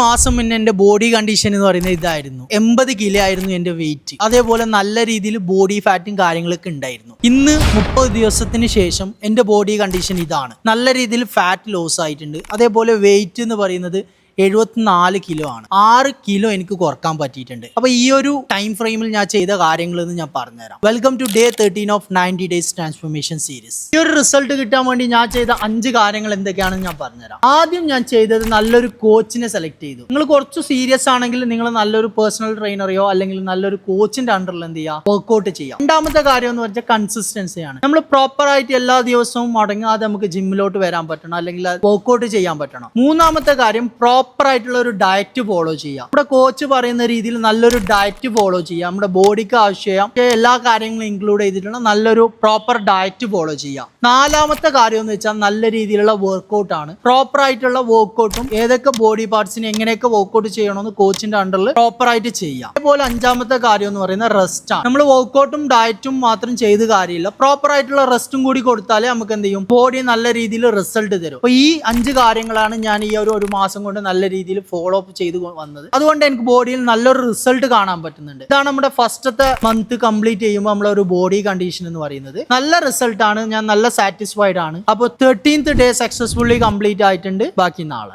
മാസം മുന്നേ എന്റെ ബോഡി കണ്ടീഷൻ എന്ന് പറയുന്നത് ഇതായിരുന്നു. 80 കിലോ ആയിരുന്നു എന്റെ വെയിറ്റ്. അതേപോലെ നല്ല രീതിയിൽ ബോഡി ഫാറ്റും കാര്യങ്ങളൊക്കെ ഉണ്ടായിരുന്നു. ഇന്ന് 30 ദിവസത്തിന് ശേഷം എന്റെ ബോഡി കണ്ടീഷൻ ഇതാണ്. നല്ല രീതിയിൽ ഫാറ്റ് ലോസ് ആയിട്ടുണ്ട്. അതേപോലെ വെയിറ്റ് എന്ന് പറയുന്നത് 74 കിലോ ആണ്. 6 കിലോ എനിക്ക് കുറക്കാൻ പറ്റിയിട്ടുണ്ട്. അപ്പൊ ഈ ഒരു ടൈം ഫ്രെയിമിൽ ഞാൻ ചെയ്ത കാര്യങ്ങൾ ഞാൻ പറഞ്ഞുതരാം. Welcome to day 13 of 90 days transformation series. ഈ ഒരു റിസൾട്ട് കിട്ടാൻ വേണ്ടി ഞാൻ ചെയ്ത 5 കാര്യങ്ങൾ എന്തൊക്കെയാണെന്ന് ഞാൻ പറഞ്ഞുതരാം. ആദ്യം ഞാൻ ചെയ്തത് നല്ലൊരു കോച്ചിനെ സെലക്ട് ചെയ്തു. നിങ്ങൾ കുറച്ച് സീരിയസ് ആണെങ്കിൽ നിങ്ങൾ നല്ലൊരു പേഴ്സണൽ ട്രെയിനറെയോ അല്ലെങ്കിൽ നല്ലൊരു കോച്ചിന്റെ അണ്ടറിൽ എന്ത് ചെയ്യുക, വർക്ക്ഔട്ട് ചെയ്യാം. രണ്ടാമത്തെ കാര്യം എന്ന് വെച്ചാൽ കൺസിസ്റ്റൻസിയാണ്. നമ്മൾ പ്രോപ്പർ ആയിട്ട് എല്ലാ ദിവസവും മുടങ്ങാതെ നമുക്ക് ജിമ്മിലോട്ട് വരാൻ പറ്റണം, അല്ലെങ്കിൽ വർക്ക്ഔട്ട് ചെയ്യാൻ പറ്റണം. മൂന്നാമത്തെ കാര്യം പ്രോപ്പർ ആയിട്ടുള്ള ഒരു ഡയറ്റ് ഫോളോ ചെയ്യാം. നമ്മുടെ കോച്ച് പറയുന്ന രീതിയിൽ നല്ലൊരു ഡയറ്റ് ഫോളോ ചെയ്യാം. നമ്മുടെ ബോഡിക്ക് ആവശ്യം എല്ലാ കാര്യങ്ങളും ഇൻക്ലൂഡ് ചെയ്തിട്ടുള്ള നല്ലൊരു പ്രോപ്പർ ഡയറ്റ് ഫോളോ ചെയ്യാം. നാലാമത്തെ കാര്യം എന്ന് വെച്ചാൽ നല്ല രീതിയിലുള്ള വർക്ക്ഔട്ട് ആണ്. പ്രോപ്പർ ആയിട്ടുള്ള വർക്ക്ഔട്ടും ഏതൊക്കെ ബോഡി പാർട്സിന് എങ്ങനെയൊക്കെ വർക്ക്ഔട്ട് ചെയ്യണമെന്ന് കോച്ചിന്റെ അണ്ടറിൽ പ്രോപ്പർ ആയിട്ട് ചെയ്യാം. അതേപോലെ അഞ്ചാമത്തെ കാര്യം എന്ന് പറയുന്നത് റെസ്റ്റ് ആണ്. നമ്മൾ വർക്ക്ഔട്ടും ഡയറ്റും മാത്രം ചെയ്ത് കാര്യമില്ല, പ്രോപ്പർ ആയിട്ടുള്ള റെസ്റ്റും കൂടി കൊടുത്താലേ നമുക്ക് എന്ത് ചെയ്യും, ബോഡി നല്ല രീതിയിൽ റിസൾട്ട് തരും. അപ്പൊ ഈ 5 കാര്യങ്ങളാണ് ഞാൻ ഈ ഒരു മാസം കൊണ്ട് നല്ല രീതിയിൽ ഫോളോ അപ്പ് ചെയ്ത് വന്നത്. അതുകൊണ്ട് എനിക്ക് ബോഡിയിൽ നല്ലൊരു റിസൾട്ട് കാണാൻ പറ്റുന്നുണ്ട്. ഇതാണ് നമ്മുടെ ഫസ്റ്റത്തെ മന്ത് കംപ്ലീറ്റ് ചെയ്യുമ്പോൾ നമ്മളൊരു ബോഡി കണ്ടീഷൻ എന്ന് പറയുന്നത്. നല്ല റിസൾട്ട് ആണ്. ഞാൻ നല്ല സാറ്റിസ്ഫൈഡ് ആണ്. അപ്പോൾ 13th ഡേ സക്സസ്ഫുള്ളി കംപ്ലീറ്റ് ആയിട്ടുണ്ട്. ബാക്കി നാളെ.